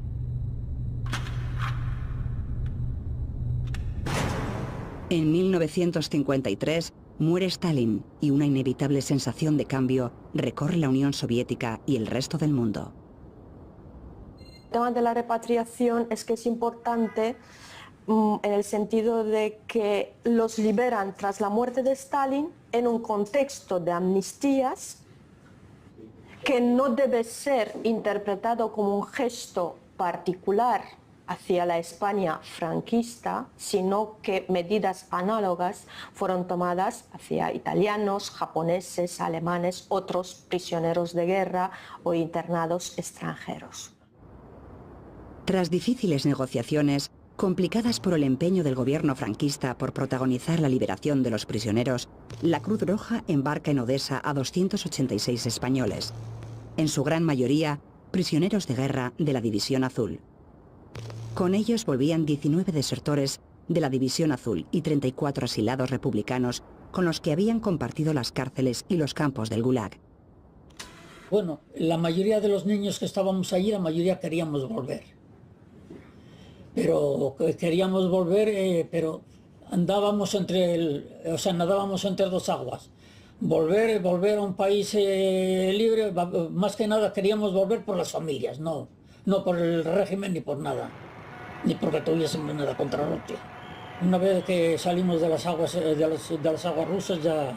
En 1953 muere Stalin y una inevitable sensación de cambio recorre la Unión Soviética y el resto del mundo. El tema de la repatriación es que es importante en el sentido de que los liberan tras la muerte de Stalin en un contexto de amnistías que no debe ser interpretado como un gesto particular hacia la España franquista, sino que medidas análogas fueron tomadas hacia italianos, japoneses, alemanes, otros prisioneros de guerra o internados extranjeros. Tras difíciles negociaciones, complicadas por el empeño del gobierno franquista por protagonizar la liberación de los prisioneros, la Cruz Roja embarca en Odessa a 286 españoles, en su gran mayoría prisioneros de guerra de la División Azul. Con ellos volvían 19 desertores de la División Azul y 34 asilados republicanos con los que habían compartido las cárceles y los campos del Gulag. Bueno, la mayoría de los niños que estábamos allí, la mayoría queríamos volver. Pero queríamos volver, pero nadábamos entre 2 aguas. volver a un país libre, más que nada queríamos volver por las familias, no por el régimen ni por nada, ni porque tuviésemos nada contra Rusia. Una vez que salimos de las aguas rusas ya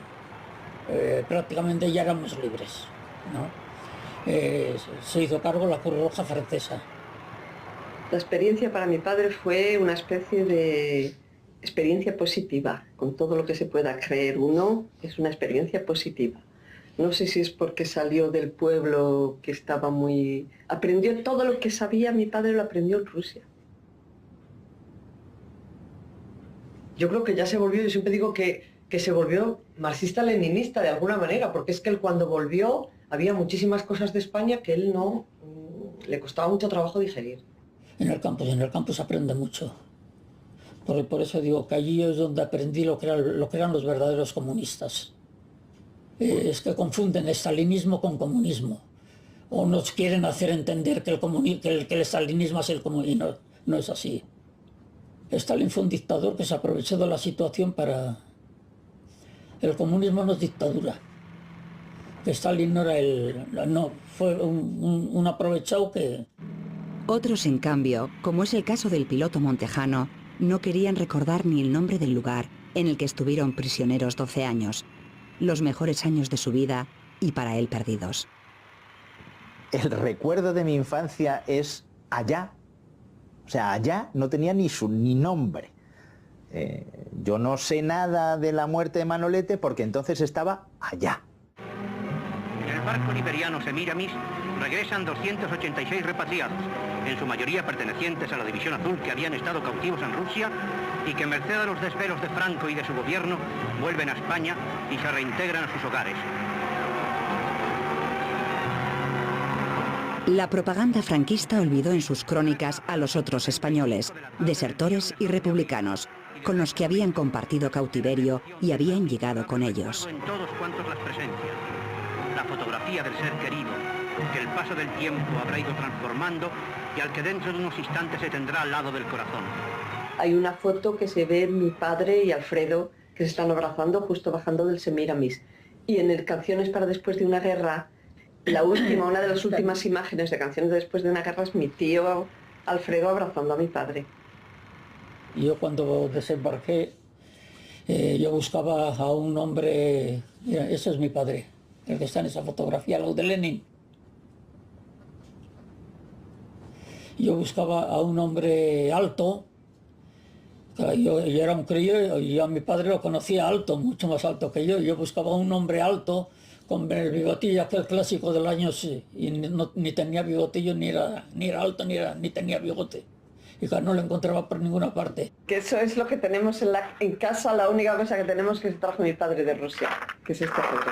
prácticamente ya éramos libres, ¿no? Se hizo cargo la Cruz Roja francesa. La experiencia para mi padre fue una especie de experiencia positiva, con todo lo que se pueda creer uno, es una experiencia positiva. No sé si es porque salió del pueblo que estaba muy... Aprendió todo lo que sabía, mi padre lo aprendió en Rusia. Yo creo que ya se volvió, yo siempre digo que se volvió marxista-leninista de alguna manera, porque es que él cuando volvió había muchísimas cosas de España que él no... le costaba mucho trabajo digerir. En el campo se aprende mucho. Por eso digo que allí es donde aprendí lo que eran los verdaderos comunistas. Es que confunden estalinismo con comunismo. O nos quieren hacer entender que el estalinismo es el comunismo. No es así. Stalin fue un dictador que se aprovechó de la situación para... El comunismo no es dictadura. Stalin no era fue un aprovechado que... Otros, en cambio, como es el caso del piloto montejano, no querían recordar ni el nombre del lugar en el que estuvieron prisioneros 12 años, los mejores años de su vida y para él perdidos. El recuerdo de mi infancia es allá. O sea, allá no tenía ni nombre. Yo no sé nada de la muerte de Manolete porque entonces estaba allá. En el barco liberiano Semiramis regresan 286 repatriados, en su mayoría pertenecientes a la División Azul que habían estado cautivos en Rusia y que merced a los desvelos de Franco y de su gobierno vuelven a España y se reintegran a sus hogares. La propaganda franquista olvidó en sus crónicas a los otros españoles, desertores y republicanos, con los que habían compartido cautiverio y habían llegado con ellos. En todos cuantos las presencian. La fotografía del ser querido, que el paso del tiempo habrá ido transformando y al que dentro de unos instantes se tendrá al lado del corazón. Hay una foto que se ve mi padre y Alfredo que se están abrazando justo bajando del Semiramis. Y en el Canciones para después de una guerra, una de las últimas imágenes de Canciones de después de una guerra es mi tío Alfredo abrazando a mi padre. Yo cuando desembarqué, yo buscaba a un hombre, mira, ese es mi padre, el que está en esa fotografía, lo de Lenin. Yo buscaba a un hombre alto, yo era un crío y a mi padre lo conocía alto, mucho más alto que yo buscaba a un hombre alto, con el bigotillo aquel clásico del año, sí, y ni tenía bigotillo, ni era alto, ni tenía bigote. Y no lo encontraba por ninguna parte. Que eso es lo que tenemos en casa, la única cosa que tenemos que se trajo mi padre de Rusia, que es esta foto.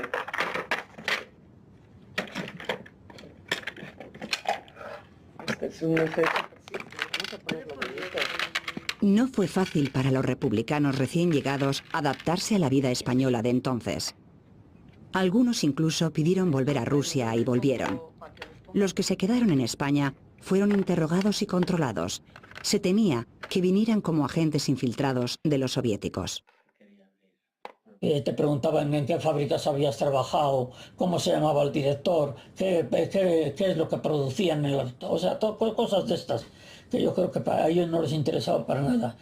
No fue fácil para los republicanos recién llegados adaptarse a la vida española de entonces. Algunos incluso pidieron volver a Rusia y volvieron. Los que se quedaron en España fueron interrogados y controlados. Se temía que vinieran como agentes infiltrados de los soviéticos. Te preguntaban en qué fábricas habías trabajado, cómo se llamaba el director, qué es lo que producían, o sea, cosas de estas, que yo creo que para ellos no les interesaba para nada.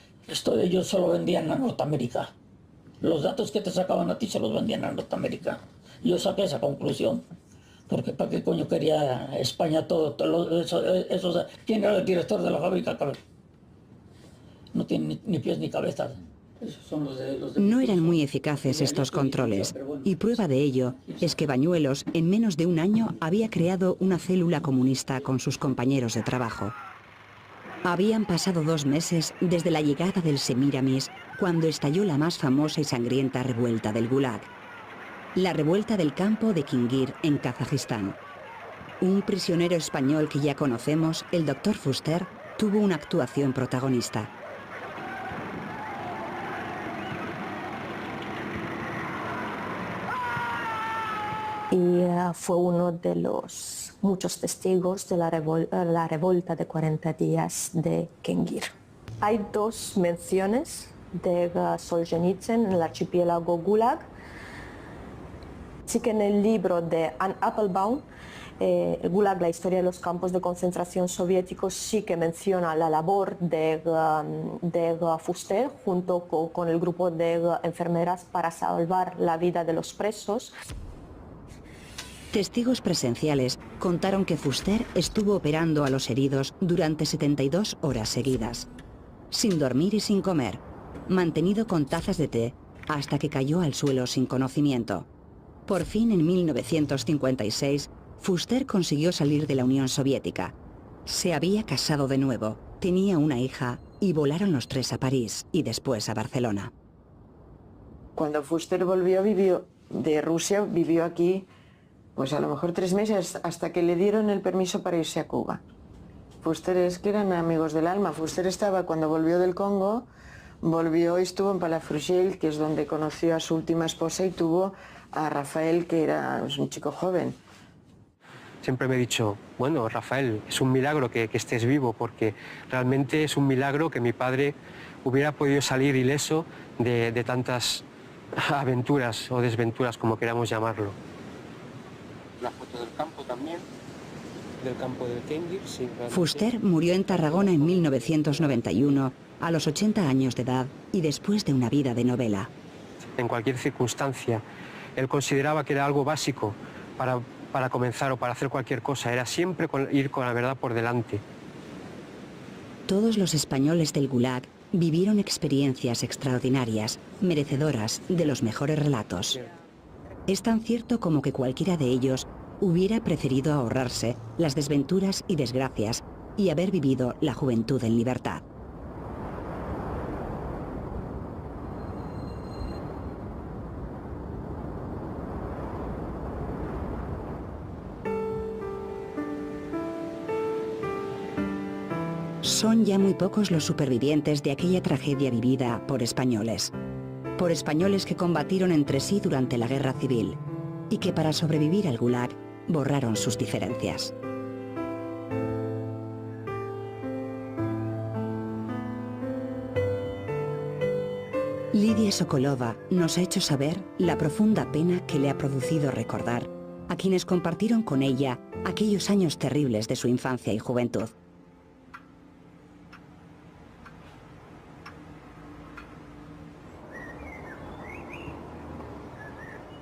Ellos solo vendían a Norteamérica. Los datos que te sacaban a ti se los vendían a Norteamérica. Yo saqué esa conclusión. Porque ¿para qué coño quería España todo eso? ¿Quién era el director de la fábrica? No tiene ni pies ni cabeza. No eran muy eficaces estos controles, y prueba de ello es que Bañuelos en menos de un año había creado una célula comunista con sus compañeros de trabajo. Habían pasado 2 meses desde la llegada del Semiramis, cuando estalló la más famosa y sangrienta revuelta del Gulag. La revuelta del campo de Kingir, en Kazajistán. Un prisionero español que ya conocemos, el Dr. Fuster, tuvo una actuación protagonista. Y fue uno de los muchos testigos de la revuelta de 40 días de Kingir. Hay 2 menciones de Solzhenitsyn en el archipiélago Gulag. Sí que en el libro de Anne Applebaum, el Gulag, la historia de los campos de concentración soviéticos, sí que menciona la labor de Fuster junto con el grupo de enfermeras para salvar la vida de los presos. Testigos presenciales contaron que Fuster estuvo operando a los heridos durante 72 horas seguidas, sin dormir y sin comer, mantenido con tazas de té hasta que cayó al suelo sin conocimiento. Por fin, en 1956, Fuster consiguió salir de la Unión Soviética. Se había casado de nuevo, tenía una hija y volaron los tres a París y después a Barcelona. Cuando Fuster volvió, vivió de Rusia, vivió aquí, pues a lo mejor 3 meses, hasta que le dieron el permiso para irse a Cuba. Fuster es que eran amigos del alma. Fuster estaba, cuando volvió del Congo, volvió y estuvo en Palafrugell, que es donde conoció a su última esposa, y tuvo a Rafael, que era un chico joven. Siempre me he dicho, bueno, Rafael, es un milagro que estés vivo, porque realmente es un milagro que mi padre hubiera podido salir ileso de tantas aventuras o desventuras, como queramos llamarlo. La foto del campo también, del campo del Kendir. Sí, Fuster murió en Tarragona en 1991, a los 80 años de edad y después de una vida de novela. En cualquier circunstancia, él consideraba que era algo básico para comenzar o para hacer cualquier cosa, era siempre ir con la verdad por delante. Todos los españoles del Gulag vivieron experiencias extraordinarias, merecedoras de los mejores relatos. Es tan cierto como que cualquiera de ellos hubiera preferido ahorrarse las desventuras y desgracias y haber vivido la juventud en libertad. Son ya muy pocos los supervivientes de aquella tragedia vivida por españoles que combatieron entre sí durante la Guerra Civil y que para sobrevivir al Gulag borraron sus diferencias. Lidia Sokolova nos ha hecho saber la profunda pena que le ha producido recordar a quienes compartieron con ella aquellos años terribles de su infancia y juventud.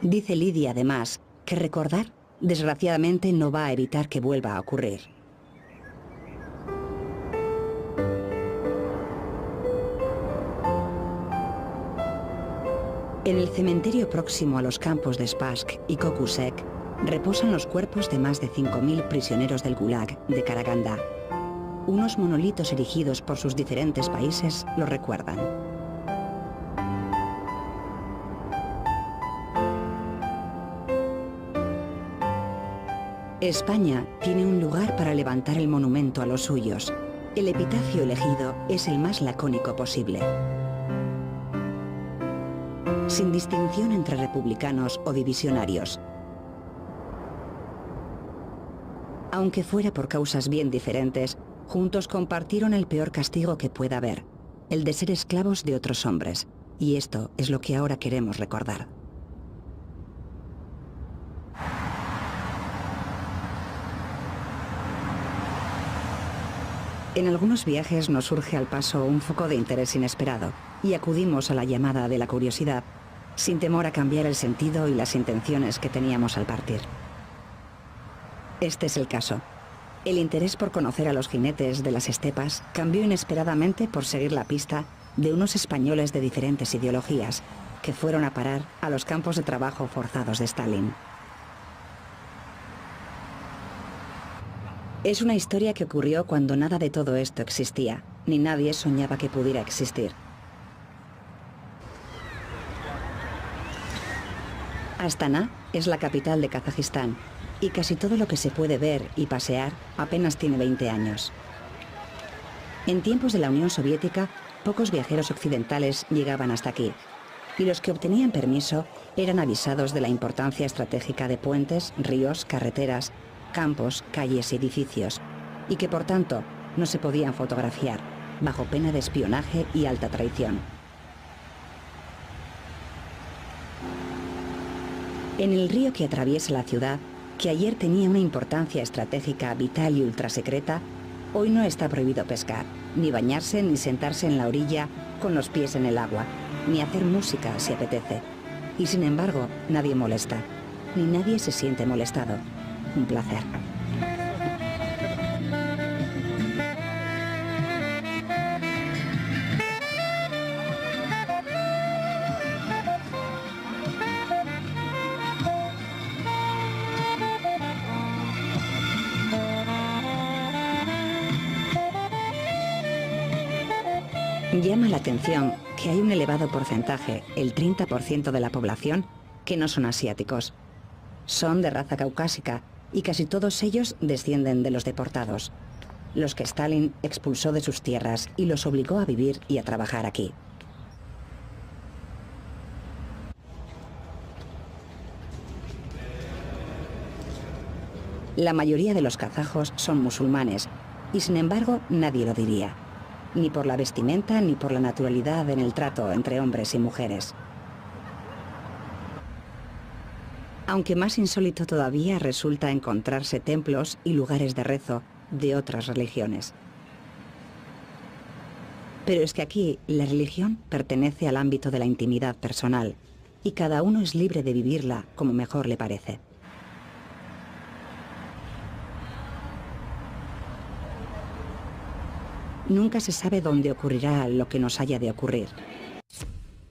Dice Lidia, además, que recordar, desgraciadamente, no va a evitar que vuelva a ocurrir. En el cementerio próximo a los campos de Spassk y Kokusek reposan los cuerpos de más de 5.000 prisioneros del Gulag de Karaganda. Unos monolitos erigidos por sus diferentes países lo recuerdan. España tiene un lugar para levantar el monumento a los suyos. El epitafio elegido es el más lacónico posible. Sin distinción entre republicanos o divisionarios. Aunque fuera por causas bien diferentes, juntos compartieron el peor castigo que pueda haber, el de ser esclavos de otros hombres. Y esto es lo que ahora queremos recordar. En algunos viajes nos surge al paso un foco de interés inesperado y acudimos a la llamada de la curiosidad, sin temor a cambiar el sentido y las intenciones que teníamos al partir. Este es el caso. El interés por conocer a los jinetes de las estepas cambió inesperadamente por seguir la pista de unos españoles de diferentes ideologías que fueron a parar a los campos de trabajo forzados de Stalin. Es una historia que ocurrió cuando nada de todo esto existía, ni nadie soñaba que pudiera existir. Astana es la capital de Kazajistán y casi todo lo que se puede ver y pasear apenas tiene 20 años. En tiempos de la Unión Soviética, pocos viajeros occidentales llegaban hasta aquí y los que obtenían permiso eran avisados de la importancia estratégica de puentes, ríos, carreteras, campos, calles y edificios, y que por tanto no se podían fotografiar, bajo pena de espionaje y alta traición. En el río que atraviesa la ciudad, que ayer tenía una importancia estratégica vital y ultrasecreta, hoy no está prohibido pescar, ni bañarse ni sentarse en la orilla con los pies en el agua, ni hacer música si apetece. Y sin embargo, nadie molesta, ni nadie se siente molestado. Un placer. Llama la atención que hay un elevado porcentaje, el 30% de la población, que no son asiáticos. Son de raza caucásica y casi todos ellos descienden de los deportados, los que Stalin expulsó de sus tierras y los obligó a vivir y a trabajar aquí. La mayoría de los kazajos son musulmanes y sin embargo nadie lo diría. Ni por la vestimenta ni por la naturalidad en el trato entre hombres y mujeres. Aunque más insólito todavía resulta encontrarse templos y lugares de rezo de otras religiones. Pero es que aquí la religión pertenece al ámbito de la intimidad personal y cada uno es libre de vivirla como mejor le parece. Nunca se sabe dónde ocurrirá lo que nos haya de ocurrir.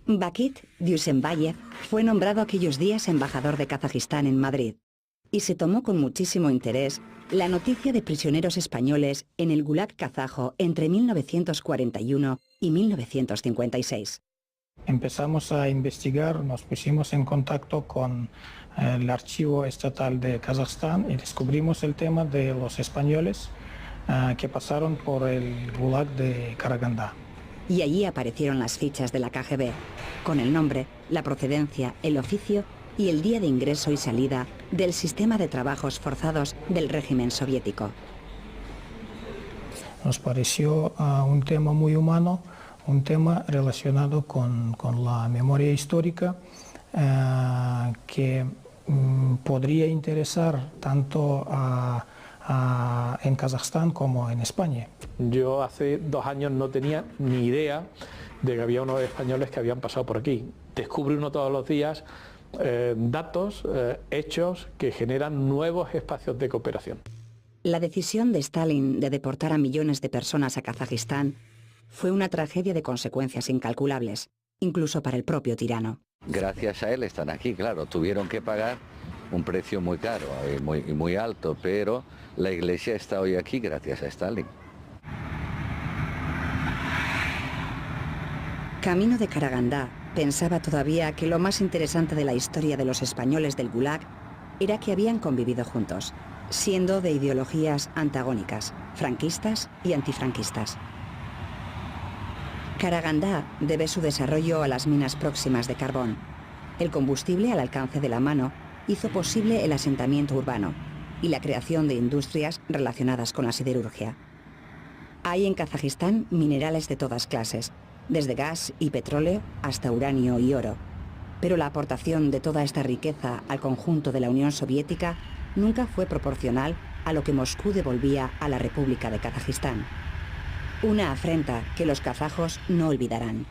Vakit Dusenbayev fue nombrado aquellos días embajador de Kazajistán en Madrid y se tomó con muchísimo interés la noticia de prisioneros españoles en el Gulag kazajo entre 1941 y 1956. Empezamos a investigar, nos pusimos en contacto con el Archivo Estatal de Kazajstán y descubrimos el tema de los españoles que pasaron por el Gulag de Karagandá. Y allí aparecieron las fichas de la KGB, con el nombre, la procedencia, el oficio y el día de ingreso y salida del sistema de trabajos forzados del régimen soviético. Nos pareció un tema muy humano, un tema relacionado con la memoria histórica que podría interesar tanto en Kazajstán como en España. Yo hace 2 años no tenía ni idea de que había unos españoles que habían pasado por aquí. Descubre uno todos los días datos, hechos que generan nuevos espacios de cooperación. La decisión de Stalin de deportar a millones de personas a Kazajistán fue una tragedia de consecuencias incalculables, incluso para el propio tirano. Gracias a él están aquí, claro, tuvieron que pagar un precio muy caro y muy alto, pero la Iglesia está hoy aquí gracias a Stalin. Camino de Karagandá pensaba todavía que lo más interesante de la historia de los españoles del Gulag era que habían convivido juntos, siendo de ideologías antagónicas, franquistas y antifranquistas. Karagandá debe su desarrollo a las minas próximas de carbón. El combustible al alcance de la mano hizo posible el asentamiento urbano y la creación de industrias relacionadas con la siderurgia. Hay en Kazajistán minerales de todas clases, desde gas y petróleo hasta uranio y oro. Pero la aportación de toda esta riqueza al conjunto de la Unión Soviética nunca fue proporcional a lo que Moscú devolvía a la República de Kazajistán. Una afrenta que los kazajos no olvidarán.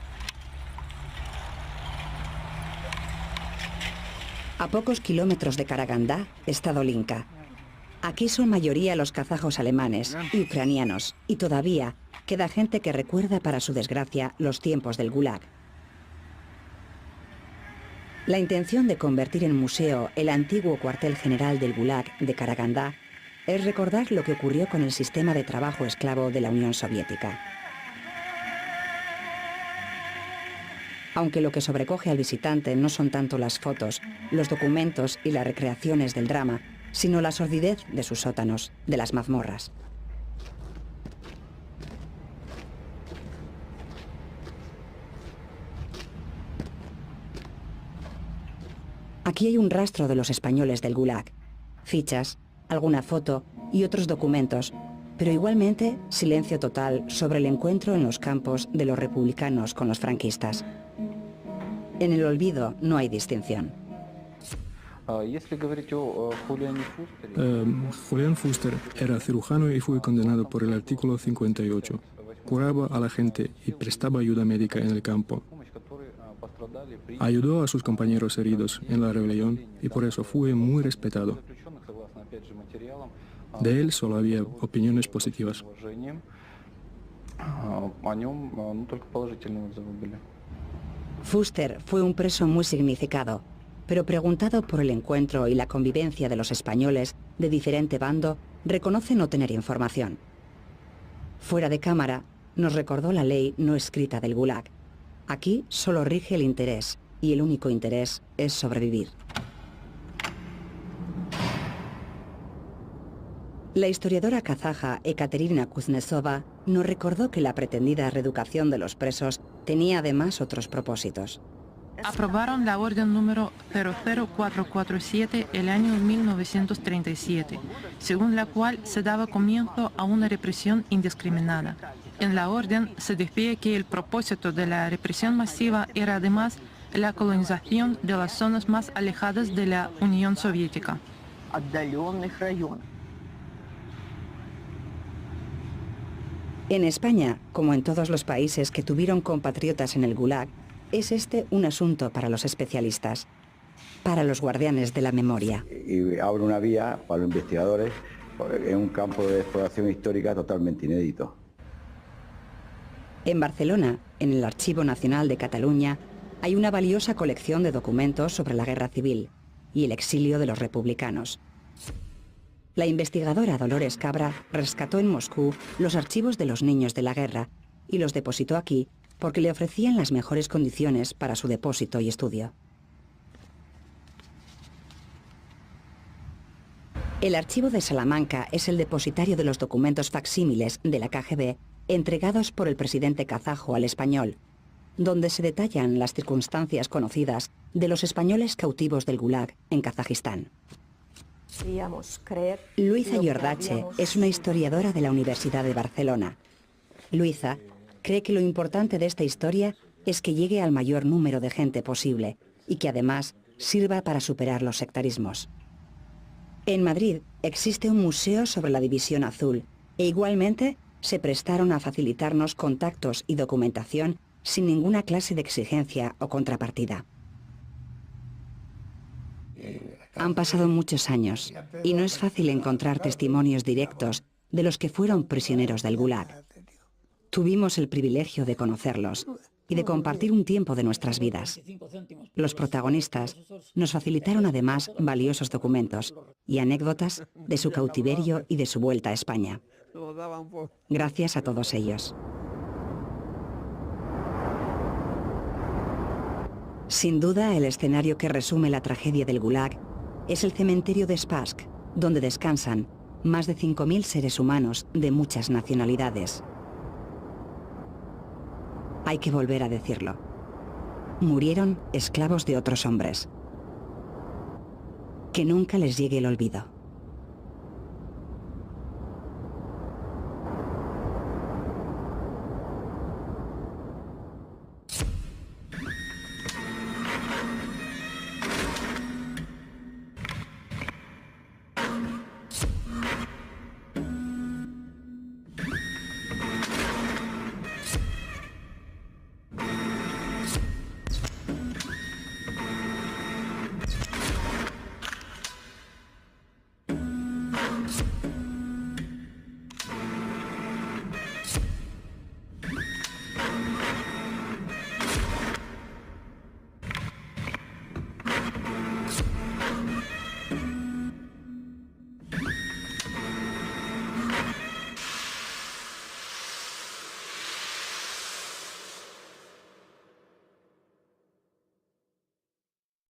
A pocos kilómetros de Karagandá está Dolinka. Aquí son mayoría los kazajos alemanes y ucranianos, y todavía queda gente que recuerda para su desgracia los tiempos del Gulag. La intención de convertir en museo el antiguo cuartel general del Gulag de Karagandá es recordar lo que ocurrió con el sistema de trabajo esclavo de la Unión Soviética. Aunque lo que sobrecoge al visitante no son tanto las fotos, los documentos y las recreaciones del drama, sino la sordidez de sus sótanos, de las mazmorras. Aquí hay un rastro de los españoles del Gulag, fichas, alguna foto y otros documentos, pero igualmente silencio total sobre el encuentro en los campos de los republicanos con los franquistas. En el olvido no hay distinción. Julián Fuster era cirujano y fue condenado por el artículo 58. Curaba a la gente y prestaba ayuda médica en el campo. Ayudó a sus compañeros heridos en la rebelión y por eso fue muy respetado. De él solo había opiniones positivas. Fuster fue un preso muy significado, pero preguntado por el encuentro y la convivencia de los españoles de diferente bando, reconoce no tener información. Fuera de cámara, nos recordó la ley no escrita del Gulag. Aquí solo rige el interés, y el único interés es sobrevivir. La historiadora kazaja Ekaterina Kuznetsova nos recordó que la pretendida reeducación de los presos tenía además otros propósitos. Aprobaron la orden número 00447 el año 1937, según la cual se daba comienzo a una represión indiscriminada. En la orden se decía que el propósito de la represión masiva era además la colonización de las zonas más alejadas de la Unión Soviética. En España, como en todos los países que tuvieron compatriotas en el Gulag, es este un asunto para los especialistas, para los guardianes de la memoria. Y abre una vía para los investigadores en un campo de exploración histórica totalmente inédito. En Barcelona, en el Archivo Nacional de Cataluña, hay una valiosa colección de documentos sobre la guerra civil y el exilio de los republicanos. La investigadora Dolores Cabra rescató en Moscú los archivos de los niños de la guerra y los depositó aquí porque le ofrecían las mejores condiciones para su depósito y estudio. El archivo de Salamanca es el depositario de los documentos facsímiles de la KGB entregados por el presidente kazajo al español, donde se detallan las circunstancias conocidas de los españoles cautivos del Gulag en Kazajistán. Luisa Iordache es una historiadora de la Universidad de Barcelona. Luisa cree que lo importante de esta historia es que llegue al mayor número de gente posible y que además sirva para superar los sectarismos. En Madrid existe un museo sobre la División Azul e igualmente se prestaron a facilitarnos contactos y documentación sin ninguna clase de exigencia o contrapartida. Han pasado muchos años y no es fácil encontrar testimonios directos de los que fueron prisioneros del Gulag. Tuvimos el privilegio de conocerlos y de compartir un tiempo de nuestras vidas. Los protagonistas nos facilitaron además valiosos documentos y anécdotas de su cautiverio y de su vuelta a España. Gracias a todos ellos. Sin duda, el escenario que resume la tragedia del Gulag es el cementerio de Spassk, donde descansan más de 5.000 seres humanos de muchas nacionalidades. Hay que volver a decirlo. Murieron esclavos de otros hombres. Que nunca les llegue el olvido.